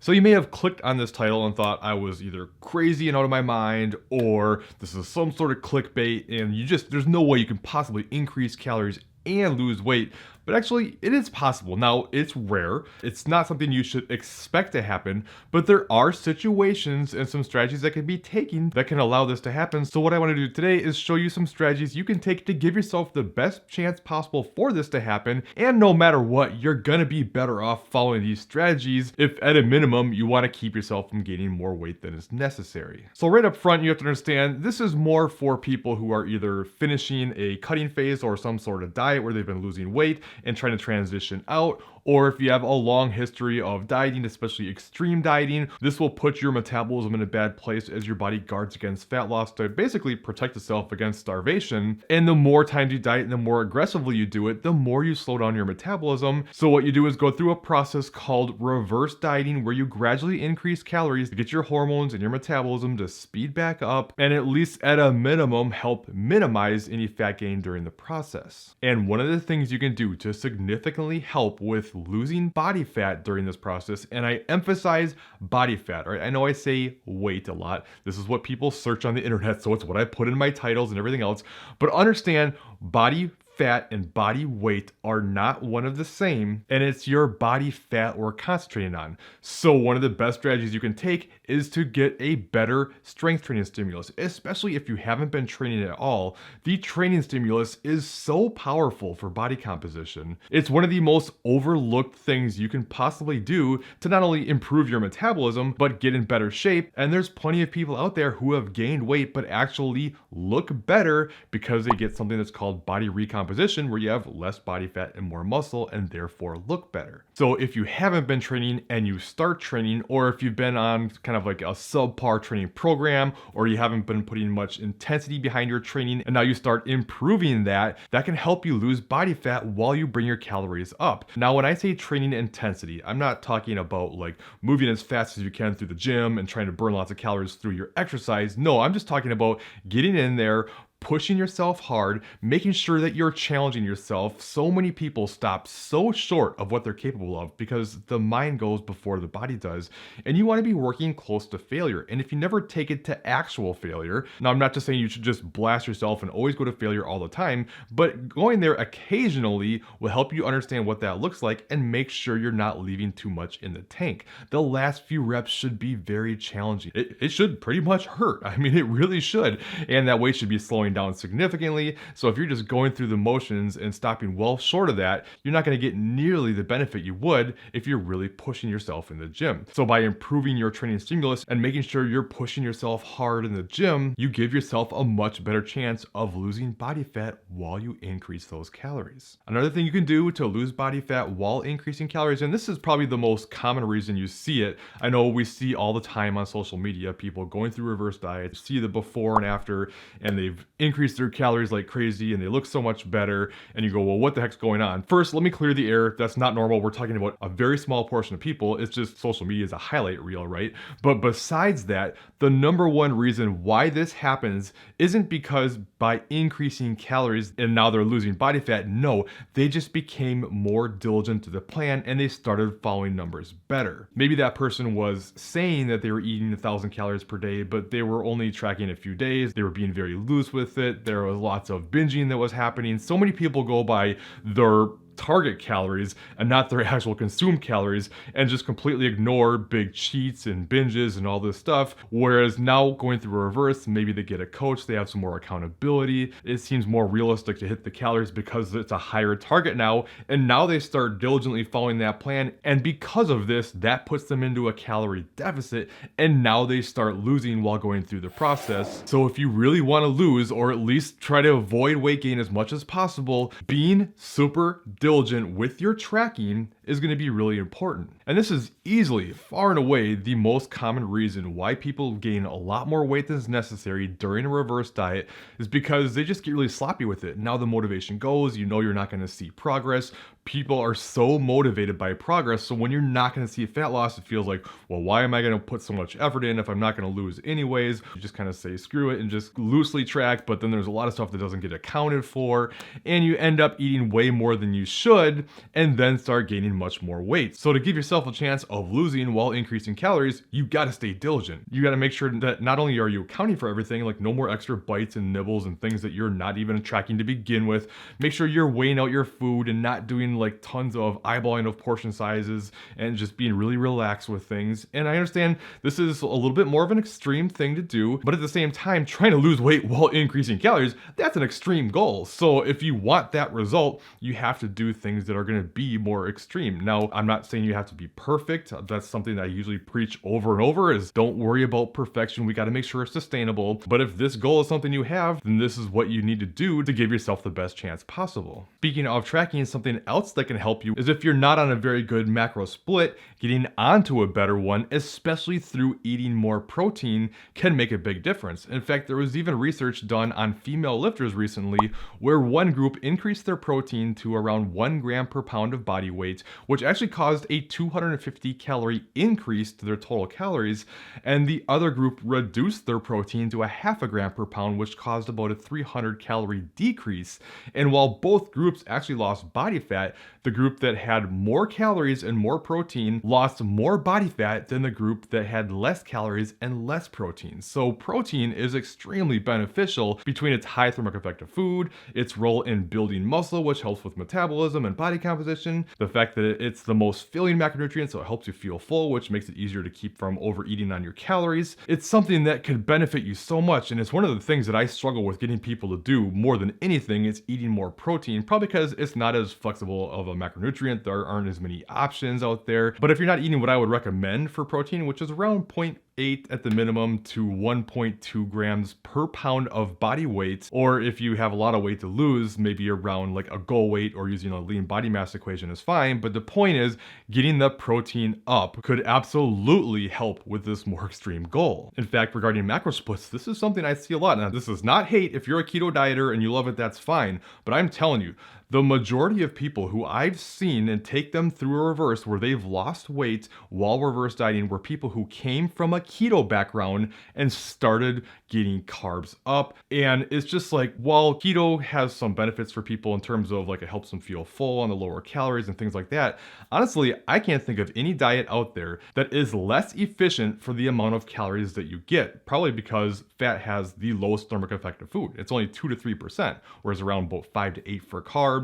So you may have clicked on this title and thought I was either crazy and out of my mind, or this is some sort of clickbait and there's no way you can possibly increase calories and lose weight. But actually, it is possible. Now, it's rare. It's not something you should expect to happen, but there are situations and some strategies that can be taken that can allow this to happen. So what I want to do today is show you some strategies you can take to give yourself the best chance possible for this to happen. And no matter what, you're going to be better off following these strategies if at a minimum, you want to keep yourself from gaining more weight than is necessary. So right up front, you have to understand this is more for people who are either finishing a cutting phase or some sort of diet where they've been losing weight and trying to transition out, or if you have a long history of dieting, especially extreme dieting, this will put your metabolism in a bad place as your body guards against fat loss to basically protect itself against starvation. And the more times you diet and the more aggressively you do it, the more you slow down your metabolism. So what you do is go through a process called reverse dieting, where you gradually increase calories to get your hormones and your metabolism to speed back up, and at least at a minimum help minimize any fat gain during the process. And one of the things you can do to significantly help with losing body fat during this process, and I emphasize body fat, right? I know I say weight a lot. This is what people search on the internet, so it's what I put in my titles and everything else. But understand, body fat and body weight are not one of the same, and it's your body fat we're concentrating on. So one of the best strategies you can take is to get a better strength training stimulus, especially if you haven't been training at all. The training stimulus is so powerful for body composition. It's one of the most overlooked things you can possibly do to not only improve your metabolism, but get in better shape. And there's plenty of people out there who have gained weight, but actually look better because they get something that's called body recomposition, where you have less body fat and more muscle and therefore look better. So if you haven't been training and you start training, or if you've been on kind of like a subpar training program, or you haven't been putting much intensity behind your training and now you start improving that can help you lose body fat while you bring your calories up. Now, when I say training intensity, I'm not talking about like moving as fast as you can through the gym and trying to burn lots of calories through your exercise. No, I'm just talking about getting in there, pushing yourself hard, making sure that you're challenging yourself. So many people stop so short of what they're capable of because the mind goes before the body does, and you want to be working close to failure. And if you never take it to actual failure, now I'm not just saying you should just blast yourself and always go to failure all the time, but going there occasionally will help you understand what that looks like and make sure you're not leaving too much in the tank. The last few reps should be very challenging. It should pretty much hurt. I mean, it really should. And that weight should be slowing down significantly. So if you're just going through the motions and stopping well short of that, you're not going to get nearly the benefit you would if you're really pushing yourself in the gym. So by improving your training stimulus and making sure you're pushing yourself hard in the gym, you give yourself a much better chance of losing body fat while you increase those calories. Another thing you can do to lose body fat while increasing calories, and this is probably the most common reason you see it. I know we see all the time on social media, people going through reverse diets, see the before and after, and they've increase their calories like crazy and they look so much better, and you go, well, what the heck's going on? First, let me clear the air. That's not normal. We're talking about a very small portion of people. It's just social media is a highlight reel, right? But besides that, the number one reason why this happens isn't because by increasing calories and now they're losing body fat. No, they just became more diligent to the plan and they started following numbers better. Maybe that person was saying that they were eating 1,000 calories per day, but they were only tracking a few days. They were being very loose with it. There was lots of binging that was happening. So many people go by their target calories and not their actual consumed calories and just completely ignore big cheats and binges and all this stuff. Whereas now going through a reverse, maybe they get a coach, they have some more accountability. It seems more realistic to hit the calories because it's a higher target now. And now they start diligently following that plan. And because of this, that puts them into a calorie deficit. And now they start losing while going through the process. So if you really want to lose, or at least try to avoid weight gain as much as possible, being super diligent with your tracking is going to be really important. And this is easily, far and away, the most common reason why people gain a lot more weight than is necessary during a reverse diet is because they just get really sloppy with it. Now the motivation goes, you know you're not going to see progress. People are so motivated by progress, so when you're not going to see fat loss, it feels like, well, why am I going to put so much effort in if I'm not going to lose anyways? You just kind of say screw it and just loosely track, but then there's a lot of stuff that doesn't get accounted for, and you end up eating way more than you should, and then start gaining much more weight. So to give yourself a chance of losing while increasing calories, you gotta stay diligent. You gotta make sure that not only are you accounting for everything, like no more extra bites and nibbles and things that you're not even tracking to begin with. Make sure you're weighing out your food and not doing like tons of eyeballing of portion sizes and just being really relaxed with things. And I understand this is a little bit more of an extreme thing to do, but at the same time, trying to lose weight while increasing calories, that's an extreme goal. So if you want that result, you have to do things that are going to be more extreme. Now, I'm not saying you have to be perfect. That's something that I usually preach over and over is don't worry about perfection. We got to make sure it's sustainable. But if this goal is something you have, then this is what you need to do to give yourself the best chance possible. Speaking of tracking, something else that can help you is if you're not on a very good macro split, getting onto a better one, especially through eating more protein, can make a big difference. In fact, there was even research done on female lifters recently where one group increased their protein to around 1 gram per pound of body weight, which actually caused a 250 calorie increase to their total calories, and the other group reduced their protein to a half a gram per pound, which caused about a 300 calorie decrease. And while both groups actually lost body fat, the group that had more calories and more protein lost more body fat than the group that had less calories and less protein. So protein is extremely beneficial between its high thermic effect of food, its role in building muscle, which helps with metabolism and body composition, the fact that it's the most filling macronutrient, so it helps you feel full, which makes it easier to keep from overeating on your calories. It's something that could benefit you so much, and it's one of the things that I struggle with getting people to do more than anything is eating more protein, probably because it's not as flexible of a macronutrient. There aren't as many options out there. But if you're not eating what I would recommend for protein, which is around 0.8 at the minimum to 1.2 grams per pound of body weight, or if you have a lot of weight to lose, maybe around like a goal weight or using a lean body mass equation is fine. But the point is getting the protein up could absolutely help with this more extreme goal. In fact, regarding macro splits, this is something I see a lot. Now, this is not hate. If you're a keto dieter and you love it, that's fine. But I'm telling you, the majority of people who I've seen and take them through a reverse where they've lost weight while reverse dieting were people who came from a keto background and started getting carbs up. And it's just like, while keto has some benefits for people in terms of like it helps them feel full on the lower calories and things like that, honestly, I can't think of any diet out there that is less efficient for the amount of calories that you get, probably because fat has the lowest thermic effect of food. It's only 2 to 3%, whereas around about 5 to 8 for carbs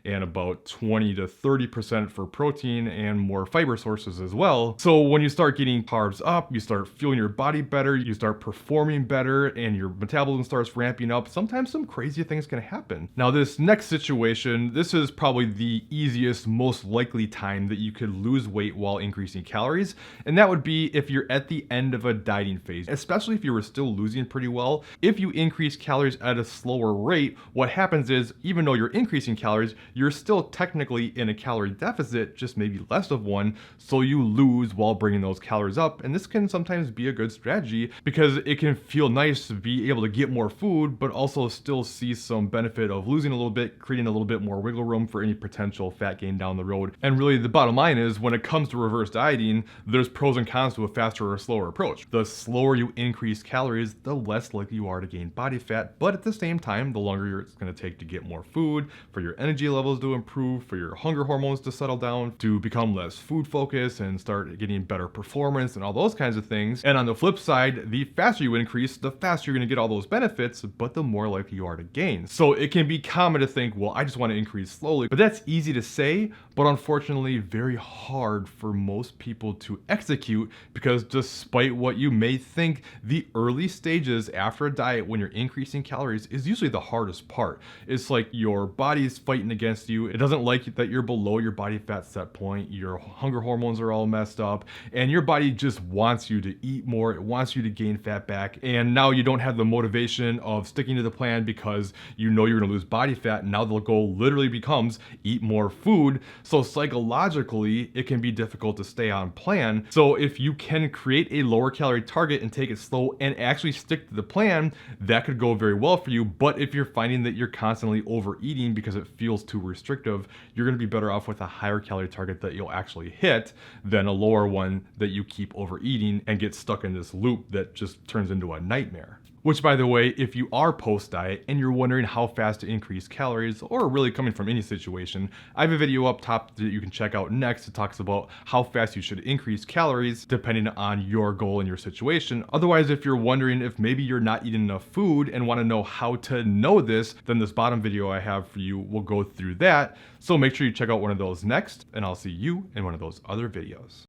and about 20 to 30% for protein and more fiber sources as well. So when you start getting carbs up, you start feeling your body better, you start performing better, and your metabolism starts ramping up. Sometimes some crazy things can happen. Now, this next situation, this is probably the easiest, most likely time that you could lose weight while increasing calories, and that would be if you're at the end of a dieting phase, especially if you were still losing pretty well. If you increase calories at a slower rate, what happens is, even though you're increasing calories, you're still technically in a calorie deficit, just maybe less of one, so you lose while bringing those calories up. And this can sometimes be a good strategy because it can feel nice to be able to get more food, but also still see some benefit of losing a little bit, creating a little bit more wiggle room for any potential fat gain down the road. And really the bottom line is, when it comes to reverse dieting, there's pros and cons to a faster or slower approach. The slower you increase calories, the less likely you are to gain body fat, but at the same time, the longer it's going to take to get more food, for your energy levels to improve, for your hunger hormones to settle down, to become less food focused and start getting better performance and all those kinds of things. And on the flip side, the faster you increase, the faster you're going to get all those benefits, but the more likely you are to gain. So it can be common to think, well, I just want to increase slowly, but that's easy to say, but unfortunately very hard for most people to execute, because despite what you may think, the early stages after a diet when you're increasing calories is usually the hardest part. It's like your body's fighting against you. It doesn't like that you're below your body fat set point. Your hunger hormones are all messed up, and your body just wants you to eat more. It wants you to gain fat back. And now you don't have the motivation of sticking to the plan because you know you're going to lose body fat. And now the goal literally becomes eat more food. So psychologically, it can be difficult to stay on plan. So if you can create a lower calorie target and take it slow and actually stick to the plan, that could go very well for you. But if you're finding that you're constantly overeating because it feels too restrictive, you're going to be better off with a higher calorie target that you'll actually hit than a lower one that you keep overeating and get stuck in this loop that just turns into a nightmare. Which, by the way, if you are post-diet and you're wondering how fast to increase calories, or really coming from any situation, I have a video up top that you can check out next that talks about how fast you should increase calories depending on your goal and your situation. Otherwise, if you're wondering if maybe you're not eating enough food and want to know how to know this, then this bottom video I have for you will go through that. So make sure you check out one of those next, and I'll see you in one of those other videos.